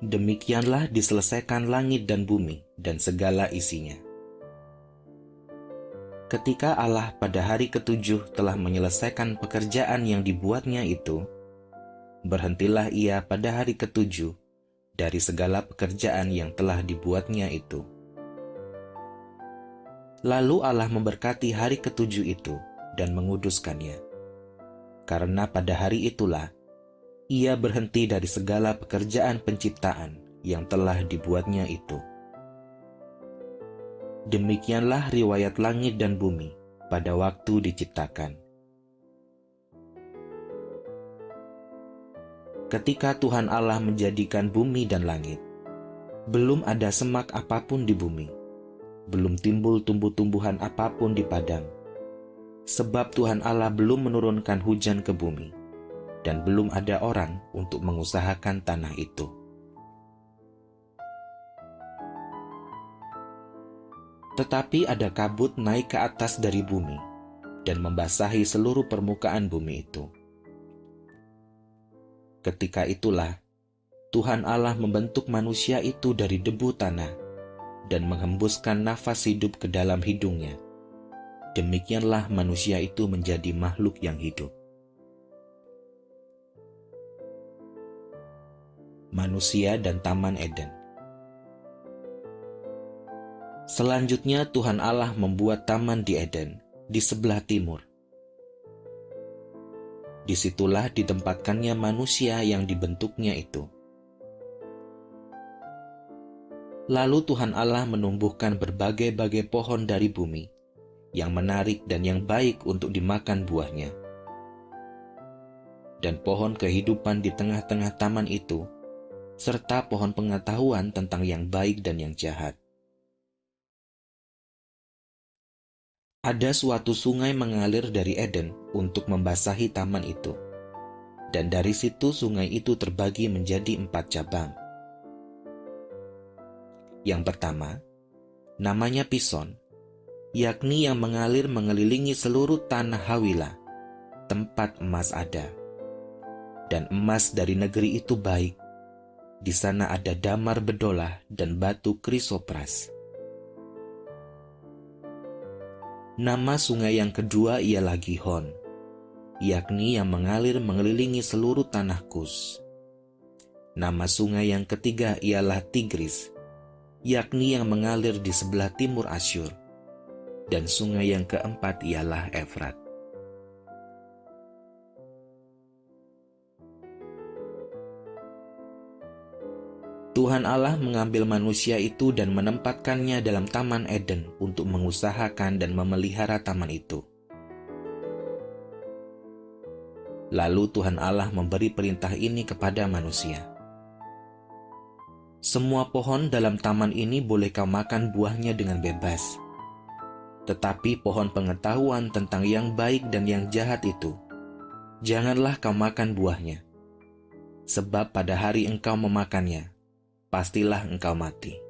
Demikianlah diselesaikan langit dan bumi dan segala isinya. Ketika Allah pada hari ketujuh telah menyelesaikan pekerjaan yang dibuatnya itu, berhentilah ia pada hari ketujuh dari segala pekerjaan yang telah dibuatnya itu. Lalu Allah memberkati hari ketujuh itu dan menguduskannya. Karena pada hari itulah ia berhenti dari segala pekerjaan penciptaan yang telah dibuatnya itu. Demikianlah riwayat langit dan bumi pada waktu diciptakan. Ketika Tuhan Allah menjadikan bumi dan langit, belum ada semak apapun di bumi, belum timbul tumbuh-tumbuhan apapun di padang, sebab Tuhan Allah belum menurunkan hujan ke bumi, dan belum ada orang untuk mengusahakan tanah itu. Tetapi ada kabut naik ke atas dari bumi dan membasahi seluruh permukaan bumi itu. Ketika itulah Tuhan Allah membentuk manusia itu dari debu tanah dan menghembuskan nafas hidup ke dalam hidungnya. Demikianlah manusia itu menjadi makhluk yang hidup. Manusia dan Taman Eden. Selanjutnya Tuhan Allah membuat taman di Eden di sebelah timur. Disitulah ditempatkannya manusia yang dibentuknya itu. Lalu Tuhan Allah menumbuhkan berbagai-bagai pohon dari bumi yang menarik dan yang baik untuk dimakan buahnya. Dan pohon kehidupan di tengah-tengah taman itu, serta pohon pengetahuan tentang yang baik dan yang jahat. Ada suatu sungai mengalir dari Eden untuk membasahi taman itu. Dan dari situ sungai itu terbagi menjadi 4 cabang. Yang pertama, namanya Pison, yakni yang mengalir mengelilingi seluruh tanah Hawilah, tempat emas ada. Dan emas dari negeri itu baik. Di sana ada damar bedolah dan batu krisopras. Nama sungai yang kedua ialah Gihon, yakni yang mengalir mengelilingi seluruh tanah Kus. Nama sungai yang ketiga ialah Tigris, yakni yang mengalir di sebelah timur Asyur. Dan sungai yang keempat ialah Efrat. Tuhan Allah mengambil manusia itu dan menempatkannya dalam Taman Eden untuk mengusahakan dan memelihara taman itu. Lalu Tuhan Allah memberi perintah ini kepada manusia. Semua pohon dalam taman ini boleh kau makan buahnya dengan bebas. Tetapi pohon pengetahuan tentang yang baik dan yang jahat itu, janganlah kau makan buahnya. Sebab pada hari engkau memakannya, pastilah engkau mati.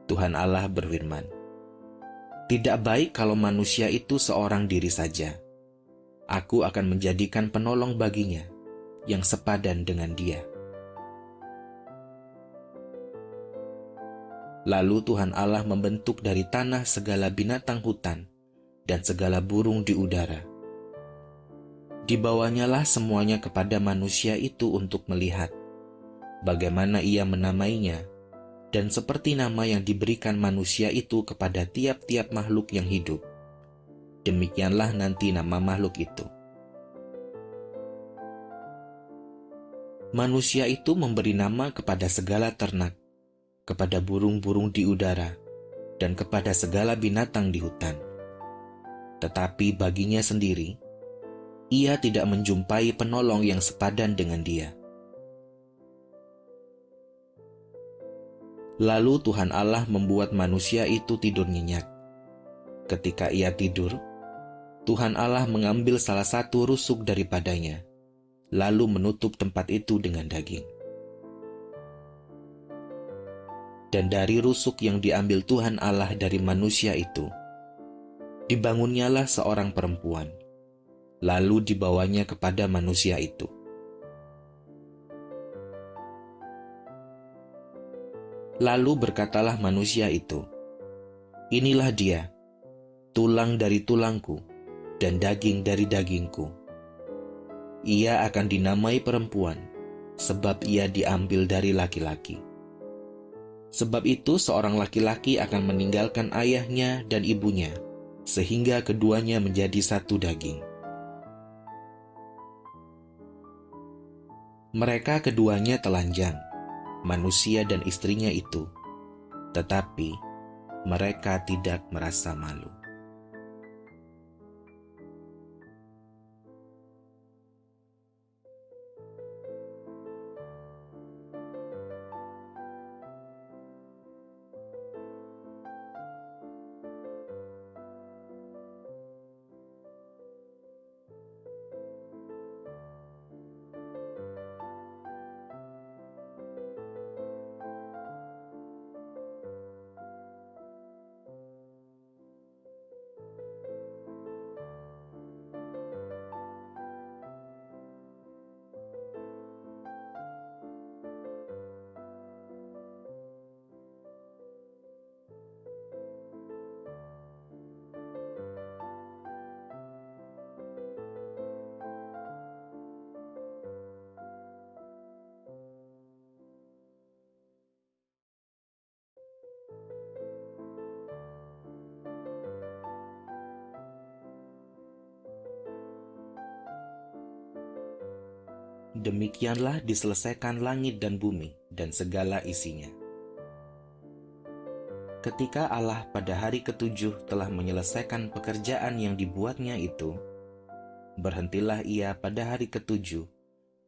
Tuhan Allah berfirman, "Tidak baik kalau manusia itu seorang diri saja. Aku akan menjadikan penolong baginya, yang sepadan dengan dia." Lalu Tuhan Allah membentuk dari tanah segala binatang hutan dan segala burung di udara. Dibawanyalah semuanya kepada manusia itu untuk melihat bagaimana ia menamainya, dan seperti nama yang diberikan manusia itu kepada tiap-tiap makhluk yang hidup, demikianlah nanti nama makhluk itu. Manusia itu memberi nama kepada segala ternak, kepada burung-burung di udara, dan kepada segala binatang di hutan. Tetapi baginya sendiri, ia tidak menjumpai penolong yang sepadan dengan dia. Lalu Tuhan Allah membuat manusia itu tidur nyenyak. Ketika ia tidur, Tuhan Allah mengambil salah satu rusuk daripadanya, lalu menutup tempat itu dengan daging. Dan dari rusuk yang diambil Tuhan Allah dari manusia itu, dibangunnyalah seorang perempuan, lalu dibawanya kepada manusia itu. Lalu berkatalah manusia itu, "Inilah dia, tulang dari tulangku dan daging dari dagingku. Ia akan dinamai perempuan, sebab ia diambil dari laki-laki. Sebab itu seorang laki-laki akan meninggalkan ayahnya dan ibunya, sehingga keduanya menjadi satu daging." Mereka keduanya telanjang, manusia dan istrinya itu, tetapi mereka tidak merasa malu. Demikianlah diselesaikan langit dan bumi dan segala isinya. Ketika Allah pada hari ketujuh telah menyelesaikan pekerjaan yang dibuatnya itu, berhentilah ia pada hari ketujuh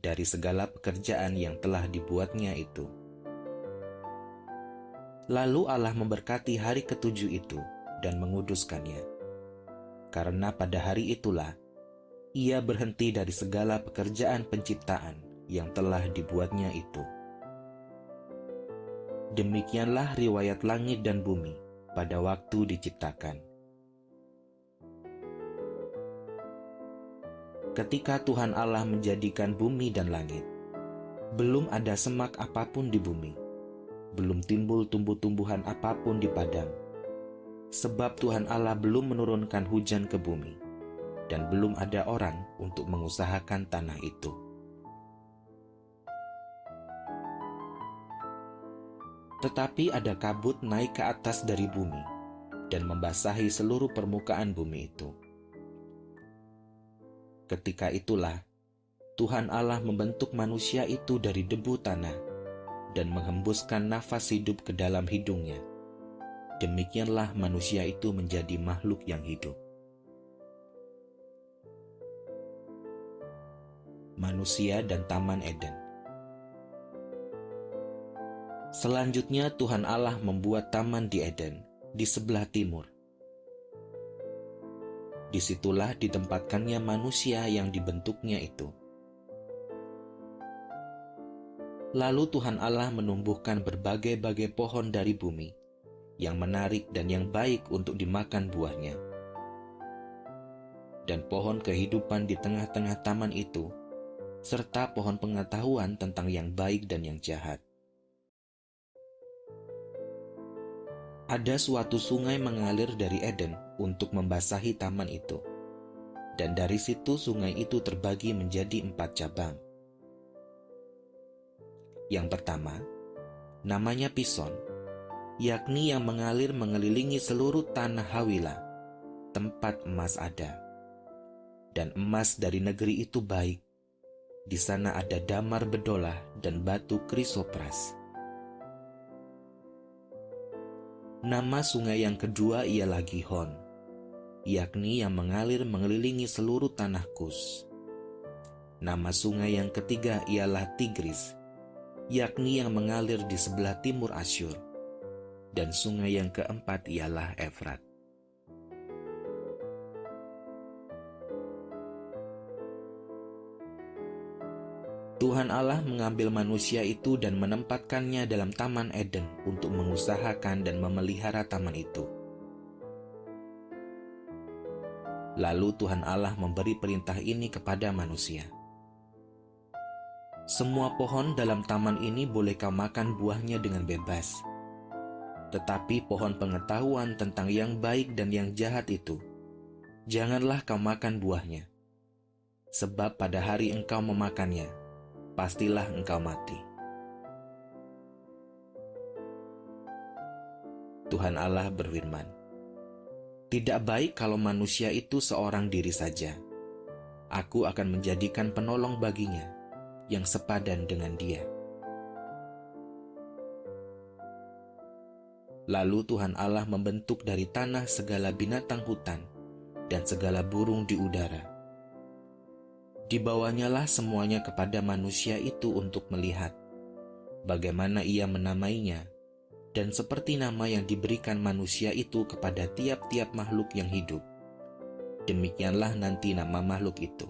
dari segala pekerjaan yang telah dibuatnya itu. Lalu Allah memberkati hari ketujuh itu dan menguduskannya, karena pada hari itulah ia berhenti dari segala pekerjaan penciptaan yang telah dibuatnya itu. Demikianlah riwayat langit dan bumi pada waktu diciptakan. Ketika Tuhan Allah menjadikan bumi dan langit, belum ada semak apapun di bumi, belum timbul tumbuh-tumbuhan apapun di padang, sebab Tuhan Allah belum menurunkan hujan ke bumi, dan belum ada orang untuk mengusahakan tanah itu. Tetapi ada kabut naik ke atas dari bumi dan membasahi seluruh permukaan bumi itu. Ketika itulah Tuhan Allah membentuk manusia itu dari debu tanah dan menghembuskan nafas hidup ke dalam hidungnya. Demikianlah manusia itu menjadi makhluk yang hidup. Manusia dan Taman Eden. Selanjutnya Tuhan Allah membuat taman di Eden, di sebelah timur. Disitulah ditempatkannya manusia yang dibentuknya itu. Lalu Tuhan Allah menumbuhkan berbagai-bagai pohon dari bumi, yang menarik dan yang baik untuk dimakan buahnya. Dan pohon kehidupan di tengah-tengah taman itu, serta pohon pengetahuan tentang yang baik dan yang jahat. Ada suatu sungai mengalir dari Eden untuk membasahi taman itu, dan dari situ sungai itu terbagi menjadi 4 cabang. Yang pertama, namanya Pison, yakni yang mengalir mengelilingi seluruh tanah Hawila, tempat emas ada. Dan emas dari negeri itu baik. Di sana ada damar bedolah dan batu krisopras. Nama sungai yang kedua ialah Gihon, yakni yang mengalir mengelilingi seluruh tanah Kus. Nama sungai yang ketiga ialah Tigris, yakni yang mengalir di sebelah timur Asyur. Dan sungai yang keempat ialah Efrat. Tuhan Allah mengambil manusia itu dan menempatkannya dalam Taman Eden untuk mengusahakan dan memelihara taman itu. Lalu Tuhan Allah memberi perintah ini kepada manusia. Semua pohon dalam taman ini boleh kau makan buahnya dengan bebas, Tetapi pohon pengetahuan tentang yang baik dan yang jahat itu, janganlah kau makan buahnya. Sebab pada hari engkau memakannya, pastilah engkau mati. Tuhan Allah berfirman, "Tidak baik kalau manusia itu seorang diri saja. Aku akan menjadikan penolong baginya, yang sepadan dengan dia." Lalu Tuhan Allah membentuk dari tanah segala binatang hutan dan segala burung di udara. Dibawanyalah semuanya kepada manusia itu untuk melihat bagaimana ia menamainya, dan seperti nama yang diberikan manusia itu kepada tiap-tiap makhluk yang hidup, demikianlah nanti nama makhluk itu.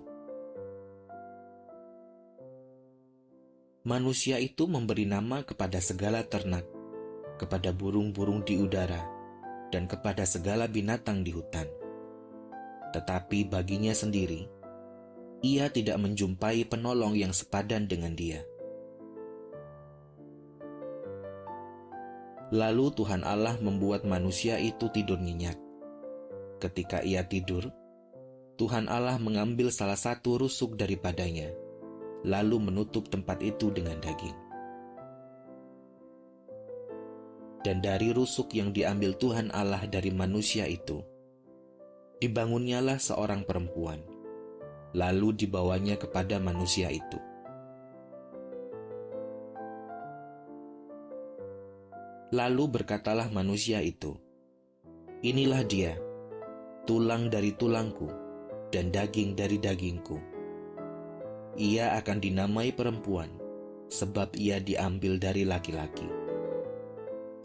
Manusia itu memberi nama kepada segala ternak, kepada burung-burung di udara, dan kepada segala binatang di hutan. Tetapi baginya sendiri, ia tidak menjumpai penolong yang sepadan dengan dia. Lalu Tuhan Allah membuat manusia itu tidur nyenyak. Ketika ia tidur, Tuhan Allah mengambil salah satu rusuk daripadanya, lalu menutup tempat itu dengan daging. Dan dari rusuk yang diambil Tuhan Allah dari manusia itu, dibangunnyalah seorang perempuan, lalu dibawanya kepada manusia itu. Lalu berkatalah manusia itu, "Inilah dia, tulang dari tulangku dan daging dari dagingku. Ia akan dinamai perempuan, sebab ia diambil dari laki-laki.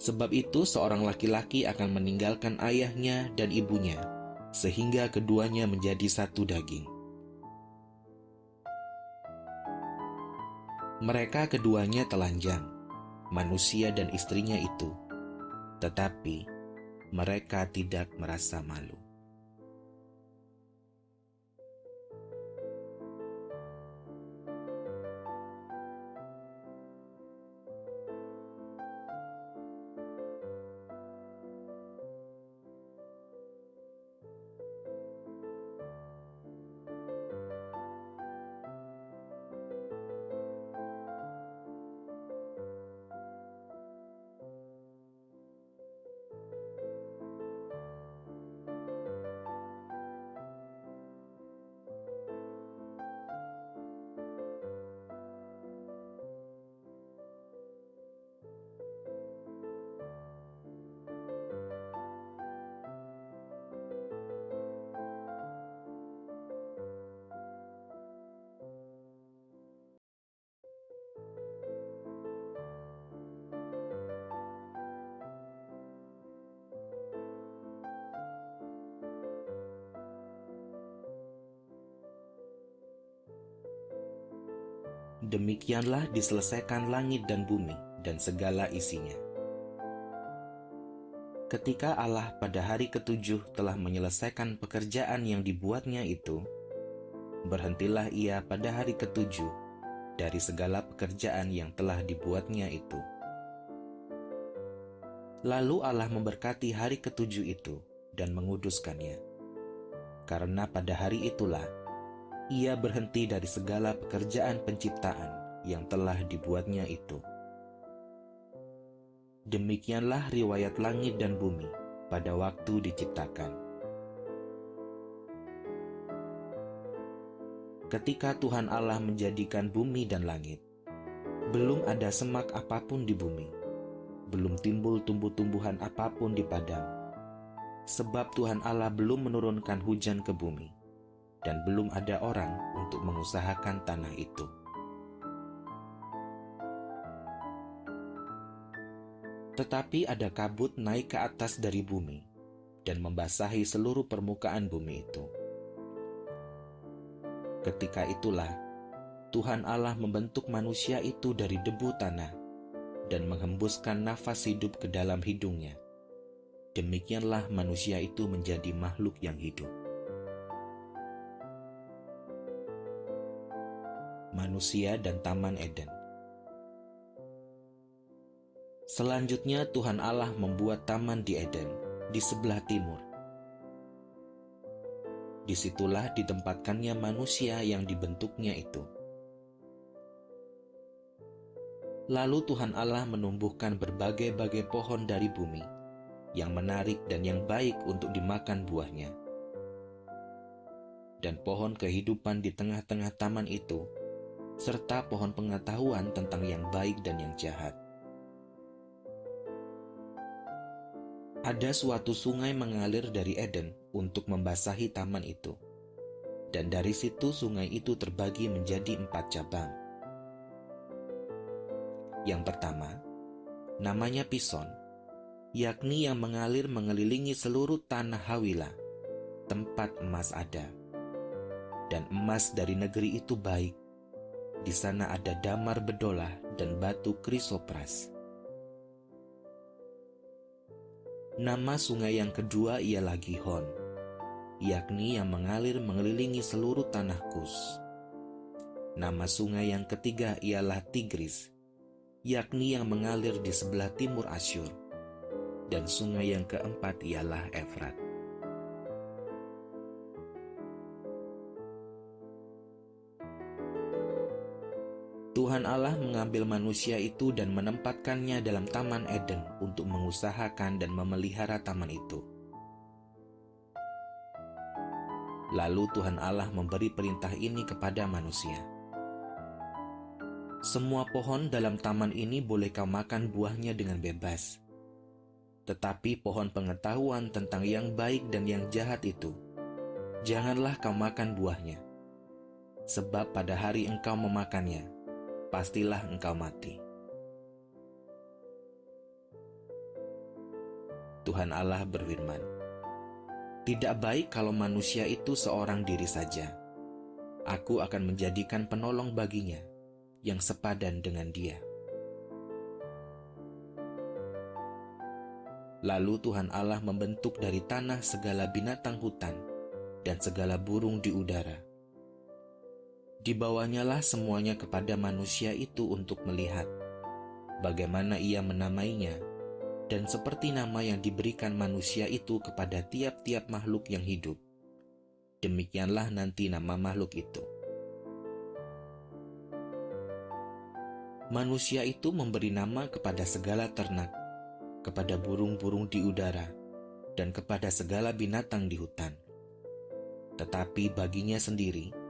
Sebab itu seorang laki-laki akan meninggalkan ayahnya dan ibunya, sehingga keduanya menjadi satu daging." Mereka keduanya telanjang, manusia dan istrinya itu, tetapi mereka tidak merasa malu. Demikianlah diselesaikan langit dan bumi dan segala isinya. Ketika Allah pada hari ketujuh telah menyelesaikan pekerjaan yang dibuatnya itu, berhentilah ia pada hari ketujuh dari segala pekerjaan yang telah dibuatnya itu. Lalu Allah memberkati hari ketujuh itu dan menguduskannya, karena pada hari itulah ia berhenti dari segala pekerjaan penciptaan yang telah dibuatnya itu. Demikianlah riwayat langit dan bumi pada waktu diciptakan. Ketika Tuhan Allah menjadikan bumi dan langit, belum ada semak apapun di bumi, belum timbul tumbuh-tumbuhan apapun di padang, sebab Tuhan Allah belum menurunkan hujan ke bumi, dan belum ada orang untuk mengusahakan tanah itu. Tetapi ada kabut naik ke atas dari bumi dan membasahi seluruh permukaan bumi itu. Ketika itulah Tuhan Allah membentuk manusia itu dari debu tanah dan menghembuskan nafas hidup ke dalam hidungnya. Demikianlah manusia itu menjadi makhluk yang hidup. Manusia dan Taman Eden. Selanjutnya Tuhan Allah membuat taman di Eden, di sebelah timur. Disitulah ditempatkannya manusia yang dibentuknya itu. Lalu Tuhan Allah menumbuhkan berbagai-bagai pohon dari bumi, yang menarik dan yang baik untuk dimakan buahnya. Dan pohon kehidupan di tengah-tengah taman itu, serta pohon pengetahuan tentang yang baik dan yang jahat. Ada suatu sungai mengalir dari Eden untuk membasahi taman itu. Dan dari situ sungai itu terbagi menjadi 4 cabang. Yang pertama, namanya Pison, yakni yang mengalir mengelilingi seluruh tanah Hawila, tempat emas ada. Dan emas dari negeri itu baik. Di sana ada damar bedolah dan batu krisopras. Nama sungai yang kedua ialah Gihon, yakni yang mengalir mengelilingi seluruh tanah Kus. Nama sungai yang ketiga ialah Tigris, yakni yang mengalir di sebelah timur Asyur. Dan sungai yang keempat ialah Efrat. Tuhan Allah mengambil manusia itu dan menempatkannya dalam Taman Eden untuk mengusahakan dan memelihara taman itu. Lalu Tuhan Allah memberi perintah ini kepada manusia. Semua pohon dalam taman ini boleh kau makan buahnya dengan bebas. Tetapi pohon pengetahuan tentang yang baik dan yang jahat itu, janganlah kau makan buahnya. Sebab pada hari engkau memakannya, pastilah engkau mati. Tuhan Allah berfirman, "Tidak baik kalau manusia itu seorang diri saja. Aku akan menjadikan penolong baginya, yang sepadan dengan dia." Lalu Tuhan Allah membentuk dari tanah segala binatang hutan dan segala burung di udara. Dibawanyalah semuanya kepada manusia itu untuk melihat bagaimana ia menamainya, dan seperti nama yang diberikan manusia itu kepada tiap-tiap makhluk yang hidup, demikianlah nanti nama makhluk itu. Manusia itu memberi nama kepada segala ternak, kepada burung-burung di udara, dan kepada segala binatang di hutan. Tetapi baginya sendiri,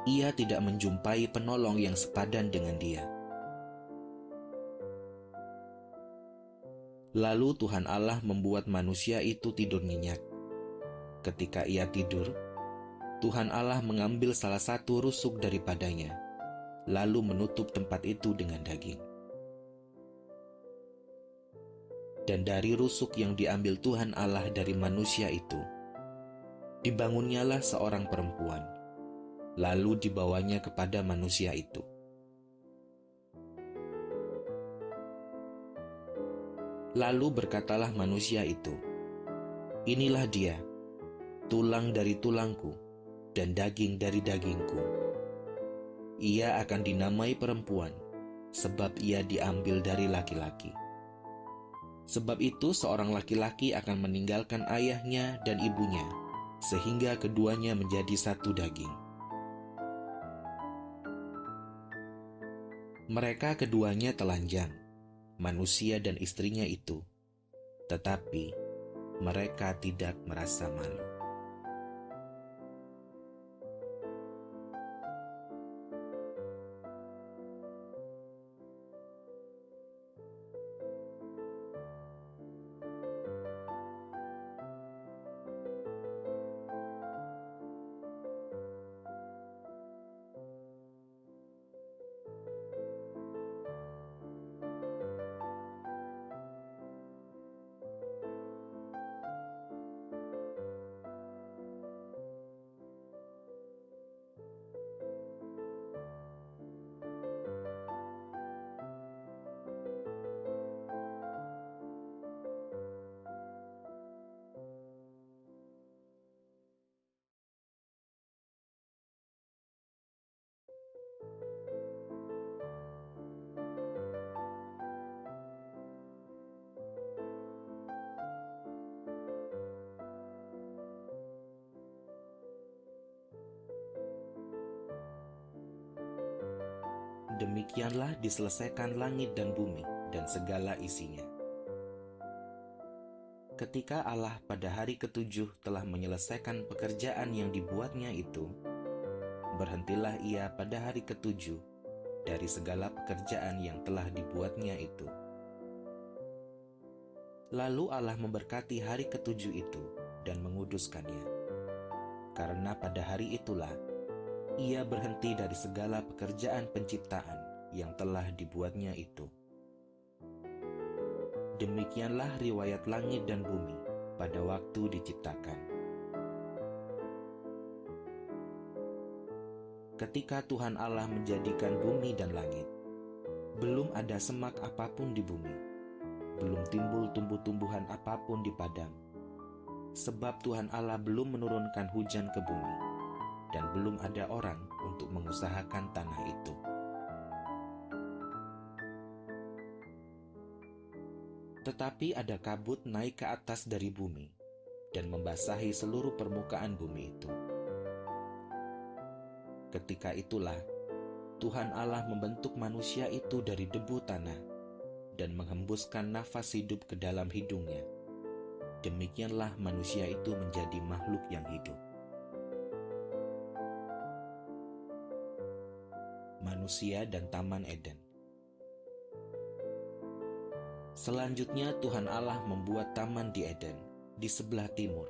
ia tidak menjumpai penolong yang sepadan dengan dia. Lalu Tuhan Allah membuat manusia itu tidur nyenyak. Ketika ia tidur, Tuhan Allah mengambil salah satu rusuk daripadanya, lalu menutup tempat itu dengan daging. Dan dari rusuk yang diambil Tuhan Allah dari manusia itu, dibangunnyalah seorang perempuan, lalu dibawanya kepada manusia itu. Lalu berkatalah manusia itu, "Inilah dia, tulang dari tulangku dan daging dari dagingku. Ia akan dinamai perempuan, sebab ia diambil dari laki-laki. Sebab itu seorang laki-laki akan meninggalkan ayahnya dan ibunya, sehingga keduanya menjadi satu daging." Mereka keduanya telanjang, manusia dan istrinya itu, tetapi mereka tidak merasa malu. Demikianlah diselesaikan langit dan bumi dan segala isinya. Ketika Allah pada hari ketujuh telah menyelesaikan pekerjaan yang dibuatnya itu, berhentilah ia pada hari ketujuh dari segala pekerjaan yang telah dibuatnya itu. Lalu Allah memberkati hari ketujuh itu dan menguduskannya. Karena pada hari itulah ia berhenti dari segala pekerjaan penciptaan yang telah dibuatnya itu. Demikianlah riwayat langit dan bumi pada waktu diciptakan. Ketika Tuhan Allah menjadikan bumi dan langit, belum ada semak apapun di bumi, belum timbul tumbuh-tumbuhan apapun di padang, sebab Tuhan Allah belum menurunkan hujan ke bumi, dan belum ada orang untuk mengusahakan tanah itu. Tetapi ada kabut naik ke atas dari bumi dan membasahi seluruh permukaan bumi itu. Ketika itulah Tuhan Allah membentuk manusia itu dari debu tanah dan menghembuskan nafas hidup ke dalam hidungnya. Demikianlah manusia itu menjadi makhluk yang hidup. Manusia dan Taman Eden. Selanjutnya Tuhan Allah membuat taman di Eden, di sebelah timur.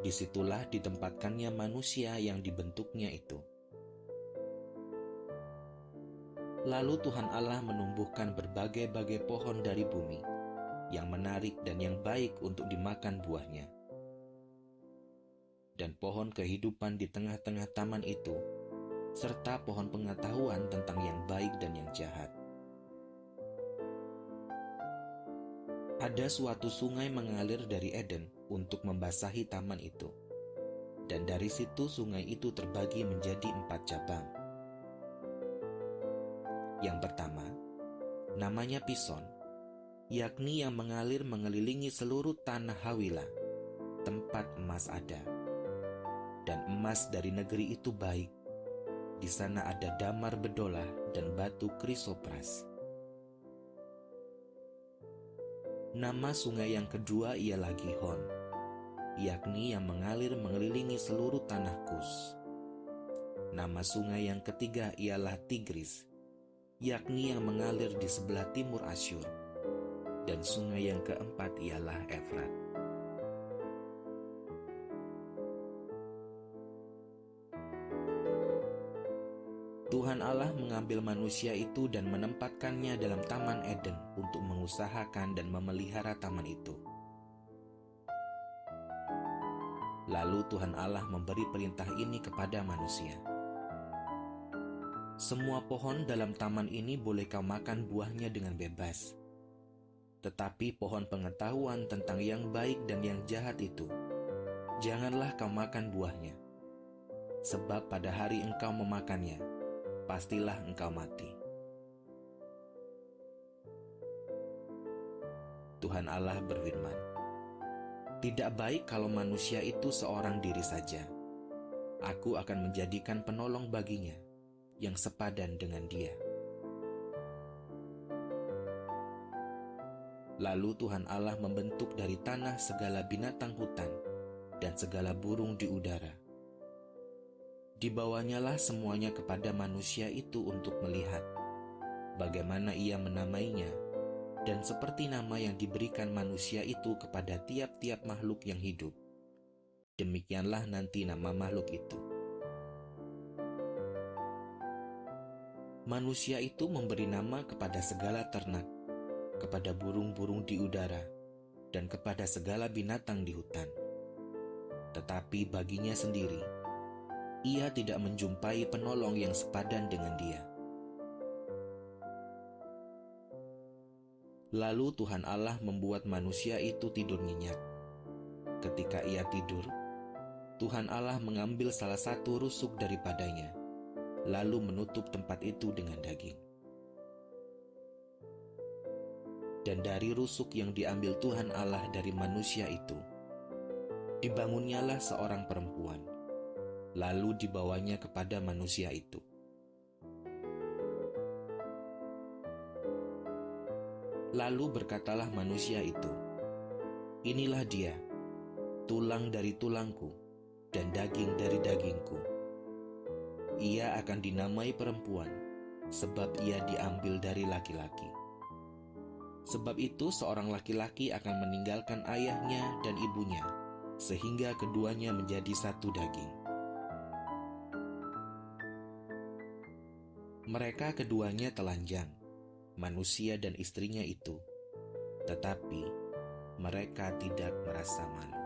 Disitulah ditempatkannya manusia yang dibentuknya itu. Lalu Tuhan Allah menumbuhkan berbagai-bagai pohon dari bumi, yang menarik dan yang baik untuk dimakan buahnya. Dan pohon kehidupan di tengah-tengah taman itu, serta pohon pengetahuan tentang yang baik dan yang jahat. Ada suatu sungai mengalir dari Eden untuk membasahi taman itu. Dan dari situ sungai itu terbagi menjadi 4 cabang. Yang pertama, namanya Pison, yakni yang mengalir mengelilingi seluruh tanah Hawila, tempat emas ada. Dan emas dari negeri itu baik. Di sana ada damar bedolah dan batu krisopras. Nama sungai yang kedua ialah Gihon, yakni yang mengalir mengelilingi seluruh tanah Kus. Nama sungai yang ketiga ialah Tigris, yakni yang mengalir di sebelah timur Asyur. Dan sungai yang keempat ialah Efrat. Tuhan Allah mengambil manusia itu dan menempatkannya dalam Taman Eden untuk mengusahakan dan memelihara taman itu. Lalu Tuhan Allah memberi perintah ini kepada manusia. Semua pohon dalam taman ini boleh kau makan buahnya dengan bebas. Tetapi pohon pengetahuan tentang yang baik dan yang jahat itu, janganlah kau makan buahnya. Sebab pada hari engkau memakannya, pastilah engkau mati. Tuhan Allah berfirman, "Tidak baik kalau manusia itu seorang diri saja. Aku akan menjadikan penolong baginya, yang sepadan dengan dia." Lalu Tuhan Allah membentuk dari tanah segala binatang hutan dan segala burung di udara. Dibawanyalah semuanya kepada manusia itu untuk melihat bagaimana ia menamainya, dan seperti nama yang diberikan manusia itu kepada tiap-tiap makhluk yang hidup, demikianlah nanti nama makhluk itu. Manusia itu memberi nama kepada segala ternak, kepada burung-burung di udara, dan kepada segala binatang di hutan. Tetapi baginya sendiri, ia tidak menjumpai penolong yang sepadan dengan dia. Lalu Tuhan Allah membuat manusia itu tidur nyenyak. Ketika ia tidur, Tuhan Allah mengambil salah satu rusuk daripadanya, lalu menutup tempat itu dengan daging. Dan dari rusuk yang diambil Tuhan Allah dari manusia itu, dibangunnyalah seorang perempuan, lalu dibawanya kepada manusia itu. Lalu berkatalah manusia itu, "Inilah dia, tulang dari tulangku dan daging dari dagingku. Ia akan dinamai perempuan, sebab ia diambil dari laki-laki. Sebab itu seorang laki-laki akan meninggalkan ayahnya dan ibunya, sehingga keduanya menjadi satu daging." Mereka keduanya telanjang, manusia dan istrinya itu, tetapi mereka tidak merasa malu.